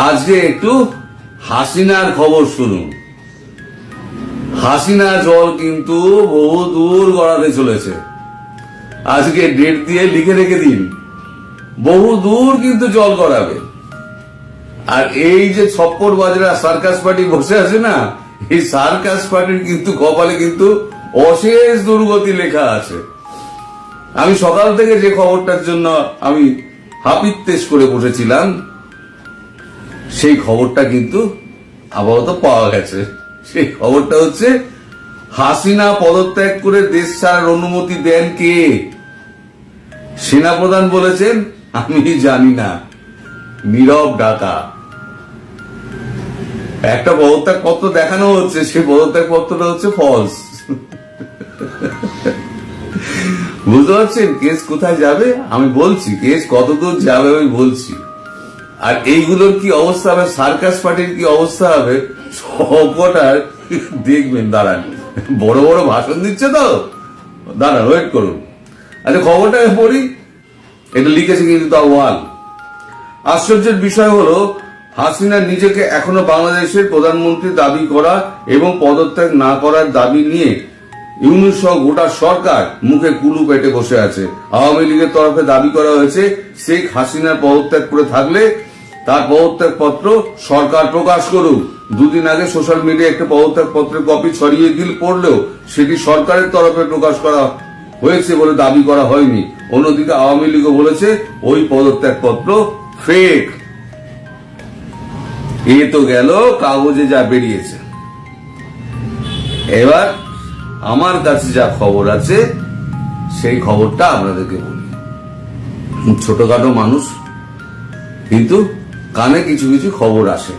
আজকে একটু হাসিনার খবর শুনুন। হাসিনা জল কিন্তু বহু দূর গড়াতে চলেছে। আজকে ডেট দিয়ে লিখে রেখে দিন, বহু দূর কিন্তু জল গড়াবে। আর এই যে ছপ্পর বাজরা সার্কাস পার্টি বসে আছে না, এই সার্কাস পার্টির কিন্তু কপালে কিন্তু অশেষ দুর্গতি লেখা আছে। আমি সকাল থেকে যে খবরটার জন্য আমি হাপিত্তেশ করে বসেছিলাম, সেই খবরটা কিন্তু আপাতত পাওয়া গেছে। সেই খবরটা হচ্ছে, হাসিনা পদত্যাগ করে দেশ ছাড়ার অনুমতি দেন কে? সেনাপ্রধান বলেছেন, আমি জানি না, নীরব ডাকা। একটা পদত্যাগ পত্র দেখানো হচ্ছে, সেই পদত্যাগ পত্রটা হচ্ছে ফলস। বুঝতে পারছেন কেস কোথায় যাবে? আমি বলছি কেস কতদূর যাবে আমি বলছি। আর এইগুলোর কি অবস্থা হবে, সার্কাস পার্টির কি অবস্থা হবে, সবকটার দেখবেন। দাঁড়ান, বড় বড় ভাষণ দিচ্ছে তো, দাঁড়ান ওয়েট করুন। আচ্ছা, খবরটা পড়ি। এটা লিখেছে কিন্তু দা ওয়াল। আশ্চর্যের বিষয় হলো, হাসিনা নিজেকে এখনো বাংলাদেশের প্রধানমন্ত্রী দাবি করা এবং পদত্যাগ না করার দাবি নিয়ে ইউনূস সহ গোটা সরকার মুখে কুলু পেটে বসে আছে। আওয়ামী লীগের তরফে দাবি করা হয়েছে, শেখ হাসিনার পদত্যাগ করে থাকলে তার পদত্যাগ পত্র সরকার প্রকাশ করুক। দুদিন আগে সোশ্যাল মিডিয়ায় একটা পদত্যাগ পত্রের কপি ছড়িয়ে পড়লেও সেটি সরকারের তরফে প্রকাশ করা হয়েছে বলে দাবি করা হয়নি। অন্যদিকে আওয়ামী লীগও বলেছে ওই পদত্যাগ পত্র ফেক। এ তো গেল কাগজে যা বেরিয়েছে। এবার আমার কাছে যা খবর আছে সেই খবরটা আপনাদেরকে বলি। ছোটখাটো মানুষ, কিন্তু কানে কিছু কিছু খবর আসে।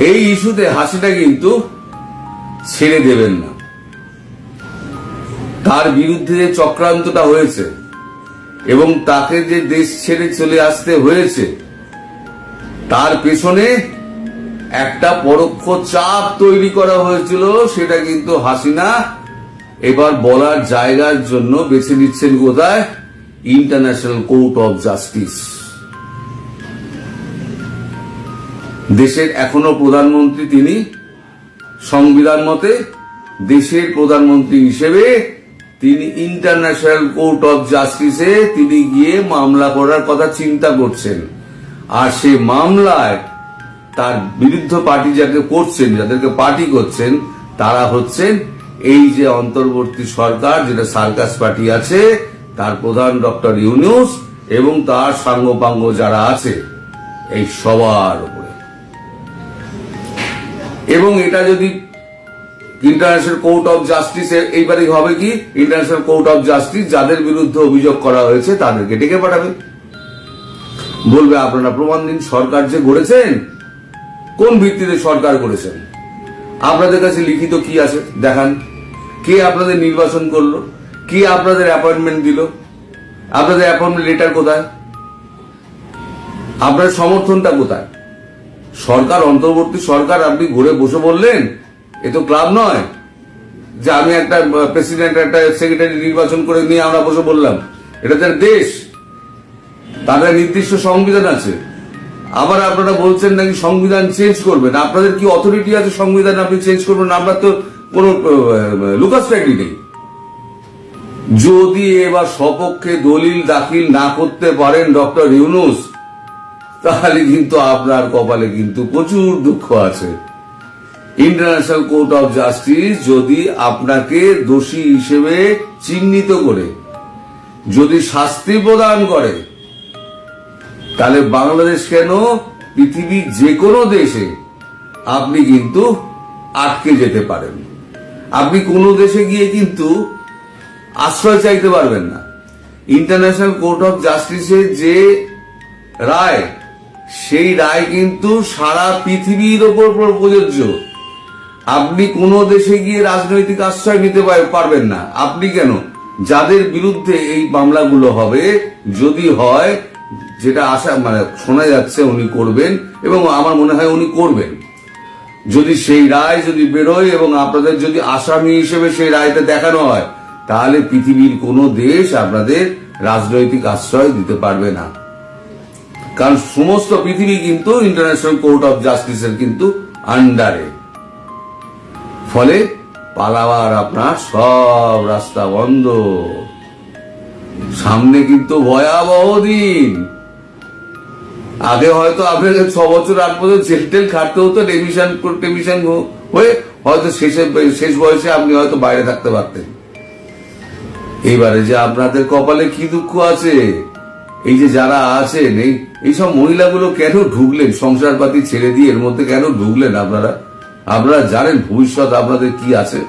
এই ইস্যুতে হাসিনা কিন্তু ছেড়ে দেবেন না। তার বিরুদ্ধে যে চক্রান্তটা হয়েছে এবং তাকে যে দেশ ছেড়ে চলে আসতে হয়েছে, তার পেছনে একটা পরোক্ষ চাপ তৈরি করা হয়েছিল। সেটা কিন্তু হাসিনা এবার বলার জায়গার জন্য বেছে নিচ্ছেন কোথায়? International court of justice. দেশের এখনো প্রধানমন্ত্রী তিনি। সংবিধান মতে দেশের প্রধানমন্ত্রী হিসেবে তিনি ইন্টারন্যাশনাল কোর্ট অফ জাস্টিসে তিনি গিয়ে মামলা করার কথা চিন্তা করছেন। আর সেই মামলায় তার বিরুদ্ধ পার্টি যাকে করছেন, যাদেরকে পার্টি করছেন, তারা হচ্ছেন এই যে অন্তর্বর্তী সরকার, যেটা সার্কাস পার্টি আছে, তার প্রধান ডক্টর ইউনূস এবং তার সাঙ্গপাঙ্গ যারা আছে, এই সবার উপরে। এবং এটা যদি ইন্টারন্যাশনাল কোর্ট অফ জাস্টিস, এইবারে হবে কি, ইন্টারন্যাশনাল কোর্ট অফ জাস্টিস যাদের বিরুদ্ধে অভিযোগ করা হয়েছে তাদেরকে ডেকে পাঠাবে। বলবে আপনারা প্রমাণ দিন, সরকার যে গড়েছেন কোন ভিত্তিতে সরকার করেছেন, আপনাদের কাছে লিখিত কি আছে দেখান। কে আপনাদের নির্বাচন করলো, কে আপনাদের অ্যাপয়েন্টমেন্ট দিল, আপনাদের অ্যাপয়েন্টমেন্ট লেটার কোথায়, আপনার সমর্থনটা কোথায়? সরকার, অন্তর্বর্তী সরকার আপনি ঘুরে বসে বললেন, এ তো ক্লাব নয় যে আমি একটা প্রেসিডেন্ট একটা সেক্রেটারি নির্বাচন করে নিয়ে আমরা বসে বললাম। এটা তার দেশ, তাদের নির্দিষ্ট সংবিধান আছে। আবার আপনারা বলছেন নাকি সংবিধান চেঞ্জ করবেন। আপনাদের কি অথরিটি আছে সংবিধান আপনি চেঞ্জ করবেন? আমরা তো কোনো লুকাস ফ্যাক্টরি নেই। যদি এবার সপক্ষে দলিল দাখিল না করতে পারেন ডক্টর ইউনূস, তাহলে কিন্তু আপনার কপালে কিন্তু প্রচুর দুঃখ আছে। ইন্টারন্যাশনাল কোর্ট অফ জাস্টিস যদি আপনাকে দোষী হিসেবে চিহ্নিত করে যদি শাস্তি প্রদান করে, তাহলে বাংলাদেশ কেন, পৃথিবীর যে কোনো দেশে আপনি কিন্তু আটকে যেতে পারেন। আপনি কোনো দেশে গিয়ে কিন্তু আশ্রয় চাইতে পারবেন না। ইন্টারন্যাশনাল কোর্ট অফ জাস্টিসের যে রায়, সেই রায় কিন্তু সারা পৃথিবীর ওপর প্রযোজ্য। আপনি কোনো দেশে গিয়ে রাজনৈতিক আশ্রয় নিতে পারবেন না। আপনি কেন, যাদের বিরুদ্ধে এই মামলাগুলো হবে, যদি হয়, যেটা আশা মানে শোনা যাচ্ছে উনি করবেন, এবং আমার মনে হয় উনি করবেন, যদি সেই রায় যদি বেরোয় এবং আপনাদের যদি আসামি হিসেবে সেই রায়টা দেখানো হয়, তাহলে পৃথিবীর কোনো দেশ আপনাদের রাজনৈতিক আশ্রয় দিতে পারবে না। কারণ সমস্ত পৃথিবী কিন্তু ইন্টারন্যাশনাল কোর্ট অফ জাস্টিসের কিন্তু আন্ডারে। ফলে পালাবার আপনার সব রাস্তা বন্ধ। সামনে কিন্তু ভয়াবহ দিন। আগে হয়তো আপনাকে 6 বছর 8 বছর জেল টেল খাটতে হতো, টেমিশন হয়ে হয়তো শেষ বয়সে আপনি হয়তো বাইরে থাকতে পারতেন। এইবারে যে আপনাদের কপালে কি দুঃখ আছে, এই যে যারা আছেন এইসব মহিলাগুলো কেন ঢুকলেন সংসারপাতি ছেড়ে দিয়ে এর মধ্যে কেন ঢুকলেন? আপনারা জানেন ভবিষ্যৎ আপনাদের কি আছে?